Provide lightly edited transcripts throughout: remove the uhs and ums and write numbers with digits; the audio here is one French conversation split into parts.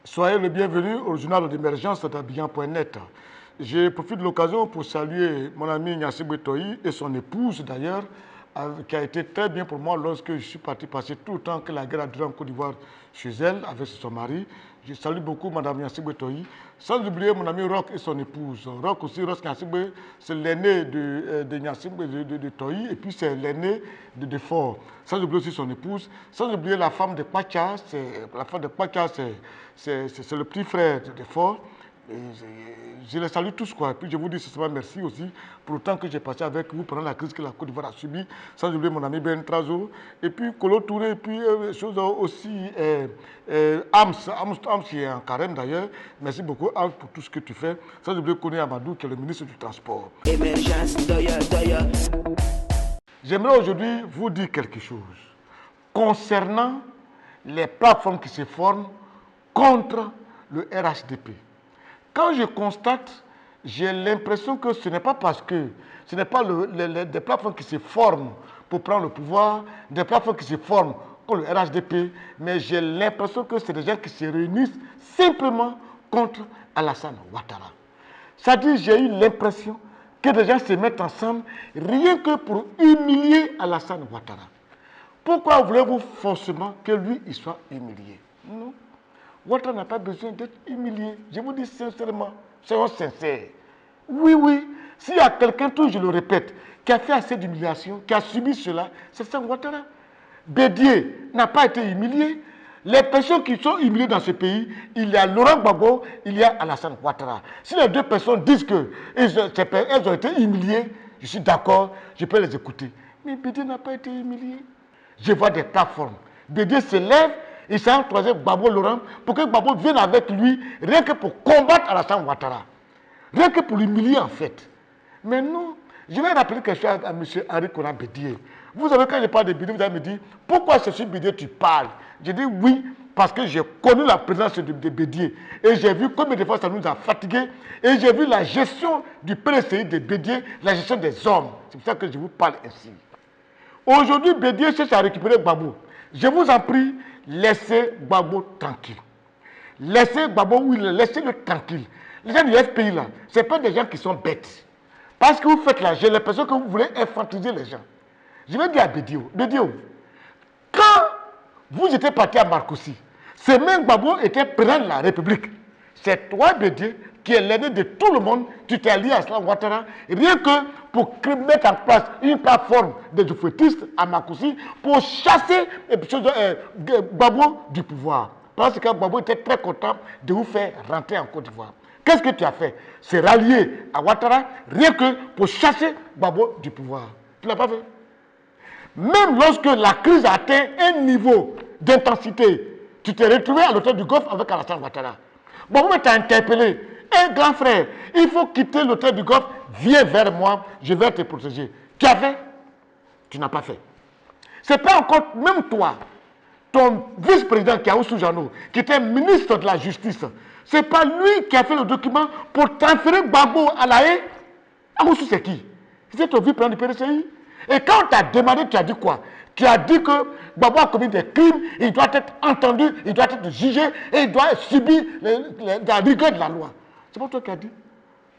Soyez le bienvenu au journal d'émergence d'Abidjan.net. Je profite de l'occasion pour saluer mon ami Ignacy Betoyi et son épouse d'ailleurs, qui a été très bien pour moi lorsque je suis parti passer tout le temps que la guerre a duré en Côte d'Ivoire chez elle avec son mari. Je salue beaucoup Mme Ignacy Betoyi, sans oublier mon ami Roch et son épouse. Roch aussi, c'est l'aîné de Toyi et puis c'est l'aîné de Defort. Sans oublier aussi son épouse, sans oublier la femme de Pacha, c'est le petit frère de Defort. Je les salue tous, quoi. Et puis je vous dis sincèrement merci aussi pour le temps que j'ai passé avec vous pendant la crise que la Côte d'Ivoire a subie, sans oublier mon ami Ben Trazo, et puis Kolo Touré, et puis chose aussi, Ams qui est en carême d'ailleurs. Merci beaucoup Ams pour tout ce que tu fais, sans oublier Kone Amadou qui est le ministre du Transport. J'aimerais aujourd'hui vous dire quelque chose concernant les plateformes qui se forment contre le RHDP. Quand je constate, j'ai l'impression que ce n'est pas parce que ce n'est pas des plateformes qui se forment pour prendre le pouvoir, des plateformes qui se forment contre le RHDP, mais j'ai l'impression que c'est des gens qui se réunissent simplement contre Alassane Ouattara. C'est-à-dire, j'ai eu l'impression que des gens se mettent ensemble rien que pour humilier Alassane Ouattara. Pourquoi voulez-vous forcément que lui, il soit humilié? Non. Ouattara n'a pas besoin d'être humilié. Je vous dis sincèrement, soyons sincères. Oui, s'il y a quelqu'un, je le répète, qui a fait assez d'humiliation, qui a subi cela, c'est ça Ouattara. Bédié n'a pas été humilié. Les personnes qui sont humiliées dans ce pays, il y a Laurent Gbagbo, il y a Alassane Ouattara. Si les deux personnes disent qu'elles ont été humiliées, je suis d'accord, je peux les écouter. Mais Bédié n'a pas été humilié. Je vois des plateformes. Bédié se lève, il s'est croisé Gbagbo Laurent pour que Gbagbo vienne avec lui, rien que pour combattre Alassane Ouattara. Rien que pour l'humilier en fait. Mais non, je vais rappeler quelque chose à M. Henri Konan Bédié. Vous savez, quand je parle de Bédié, vous allez me dire, pourquoi c'est sur Bédié tu parles? Je dis oui, parce que j'ai connu la présence de Bédié. Et j'ai vu combien de fois ça nous a fatigués. Et j'ai vu la gestion du PLCI de Bédié, la gestion des hommes. C'est pour ça que je vous parle ainsi. Aujourd'hui, Bédié cherche à récupérer Gbagbo. Je vous en prie, laissez Gbagbo tranquille. Laissez Gbagbo, oui, laissez-le tranquille. Les gens du FPI là, ce n'est pas des gens qui sont bêtes. Parce que vous faites là, j'ai l'impression que vous voulez infantiliser les gens. Je vais dire à Bédio, quand vous étiez parti à Marcoussis, ce même Gbagbo était président de la République. C'est toi, Bédié, qui est l'aîné de tout le monde, tu t'es allié à Alassane Ouattara, rien que pour mettre en place une plateforme de fouettistes à Marcoussis pour chasser Gbagbo du pouvoir. Parce que Gbagbo était très content de vous faire rentrer en Côte d'Ivoire. Qu'est-ce que tu as fait? C'est rallier à Ouattara, rien que pour chasser Gbagbo du pouvoir. Tu ne l'as pas fait. Même lorsque la crise a atteint un niveau d'intensité, tu t'es retrouvé à l'hôtel du Golfe avec Alassane Ouattara. Gbagbo t'a interpellé. Un grand frère, il faut quitter l'hôtel du Golfe, viens vers moi, je vais te protéger. Tu as fait? Tu n'as pas fait. Ce n'est pas encore, même toi, ton vice-président Kiaoussou Jano, qui était ministre de la Justice, ce n'est pas lui qui a fait le document pour transférer Gbagbo à la haie. Kiaoussou, c'est qui? C'est ton vice-président du PDCI. Et quand on t'a demandé, tu as dit quoi? Tu as dit que Gbagbo a commis des crimes, il doit être entendu, il doit être jugé et il doit subir la rigueur de la loi. C'est pas toi qui as dit.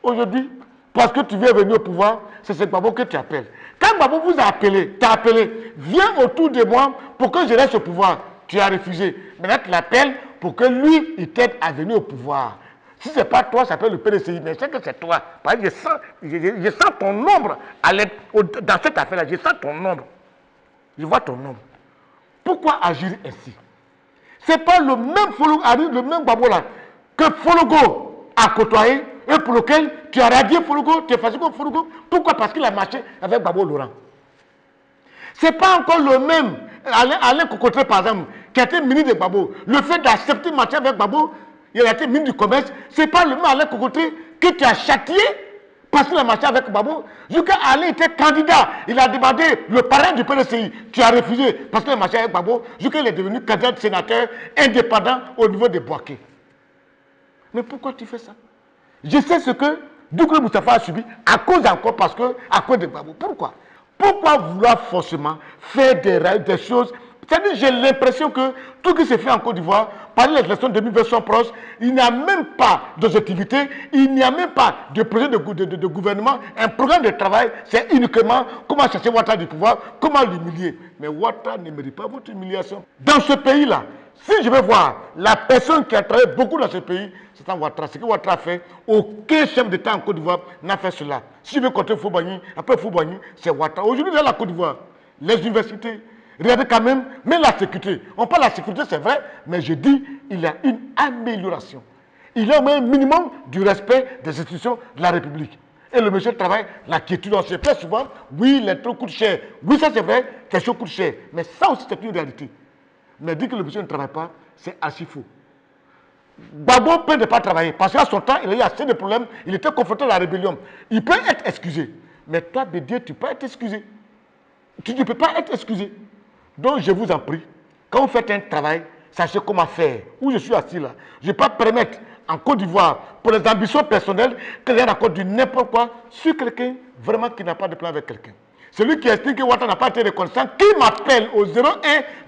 Aujourd'hui, parce que tu viens venir au pouvoir, c'est ce Gbagbo que tu appelles. Quand Gbagbo vous a appelé, t'a appelé, viens autour de moi pour que je reste au pouvoir. Tu as refusé. Maintenant, tu l'appelles pour que lui, il t'aide à venir au pouvoir. Si ce n'est pas toi, ça s'appelle le PDCI, mais je sais que c'est toi. Parce que je sens ton ombre dans cette affaire-là. Je sens ton ombre. Je vois ton ombre. Pourquoi agir ainsi? Ce n'est pas le même Gbagbo là que Fologo a côtoyé et pour lequel tu as radié Fologo, tu es facile comme Fologo. Pourquoi? Parce qu'il a marché avec Gbagbo Laurent. Ce n'est pas encore le même Alain Kokotré, par exemple, qui a été ministre de Gbagbo. Le fait d'accepter de marcher avec Gbagbo, il a été ministre du Commerce, ce n'est pas le même Alain Kokotré que tu as châtié parce qu'il a marché avec Gbagbo. Jusqu'à Alain était candidat, il a demandé le parrain du PDCI, tu as refusé parce qu'il a marché avec Gbagbo, jusqu'à il est devenu candidat de sénateur indépendant au niveau de Bouaké. Mais pourquoi tu fais ça? Je sais ce que Doucouré Moustapha a subi à cause de Gbagbo. Pourquoi? Pourquoi vouloir forcément faire des choses C'est-à-dire, j'ai l'impression que tout ce qui se fait en Côte d'Ivoire, par les élections de 2020 sont proches, il n'y a même pas d'objectivité, il n'y a même pas de projet de gouvernement, un programme de travail, c'est uniquement comment chercher Ouattara du pouvoir, comment l'humilier. Mais Ouattara ne mérite pas votre humiliation. Dans ce pays-là, si je veux voir la personne qui a travaillé beaucoup dans ce pays, c'est un Ouattara. Ce que Ouattara a fait, aucun chef d'État en Côte d'Ivoire n'a fait cela. Si je veux compter Foubani, après Foubani, c'est Ouattara. Aujourd'hui, dans la Côte d'Ivoire, les universités, regardez quand même la sécurité. On parle de la sécurité, c'est vrai, mais je dis, il y a une amélioration. Il y a un minimum du respect des institutions de la République. Et le monsieur travaille la quiétude. On se plaît souvent, oui, les trucs coûtent cher. Oui, ça c'est vrai, quelque chose coûte cher. Mais ça aussi, c'est une réalité. Mais dire que le monsieur ne travaille pas, c'est archi faux. Gbagbo peut ne pas travailler, parce qu'à son temps, il a eu assez de problèmes, il était confronté à la rébellion. Il peut être excusé. Mais toi, Bédier, tu peux être excusé. Tu ne peux pas être excusé. Donc, je vous en prie, quand vous faites un travail, sachez comment faire. Où je suis assis là, je ne vais pas permettre en Côte d'Ivoire, pour les ambitions personnelles, qu'il y ait encore du n'importe quoi sur quelqu'un vraiment qui n'a pas de plan avec quelqu'un. Celui qui estime que Ouattara n'a pas été reconnaissant, qui m'appelle au 01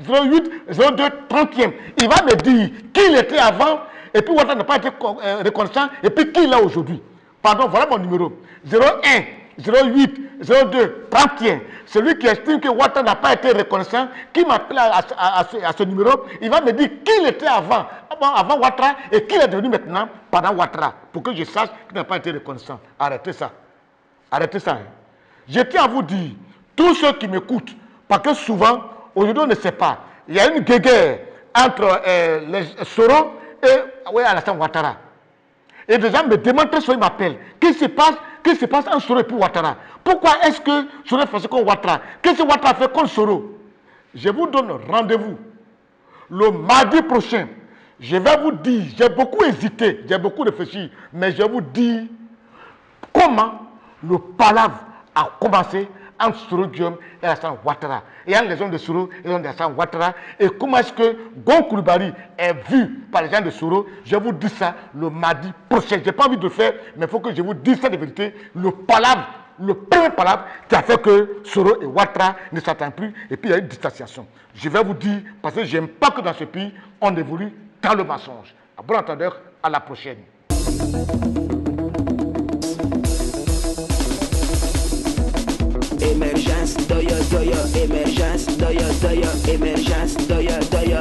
08 02 30e, il va me dire qui il était avant, et puis Ouattara n'a pas été reconnaissant, et puis qui il est aujourd'hui. Pardon, voilà mon numéro. 01 08 02 31. Celui qui estime que Ouattara n'a pas été reconnaissant, qui m'appelle à ce numéro, il va me dire qui il était avant Ouattara et qui il est devenu maintenant pendant Ouattara, pour que je sache qu'il n'a pas été reconnaissant. Arrêtez ça. Arrêtez ça. Hein. Je tiens à vous dire, tous ceux qui m'écoutent, parce que souvent, aujourd'hui on ne sait pas, il y a une guerre entre les Soro et Alassane Ouattara. Et des gens me demandent très souvent, ils m'appellent, qu'est-ce qui se passe entre Soro et puis Ouattara? Pourquoi est-ce que Soro fait contre Ouattara? Qu'est-ce que Ouattara fait contre Soro? Je vous donne rendez-vous le mardi prochain. Je vais vous dire, j'ai beaucoup hésité, j'ai beaucoup réfléchi, mais je vais vous dire comment le palabre a commencé entre Soro Guillaume et Alassane Ouattara. Et entre les hommes de Soro et les hommes d'Alassane Ouattara. Et comment est-ce que Gon Coulibaly est vu par les gens de Soro? Je vous dis ça le mardi prochain. Je n'ai pas envie de le faire, mais il faut que je vous dise ça de vérité. Le palabre, le premier palabre qui a fait que Soro et Ouattara ne s'attendent plus. Et puis il y a une distanciation. Je vais vous dire, parce que je n'aime pas que dans ce pays, on évolue dans le mensonge. À bon entendeur, à la prochaine. Emergence, doya, émergence, doya, émergence, doya.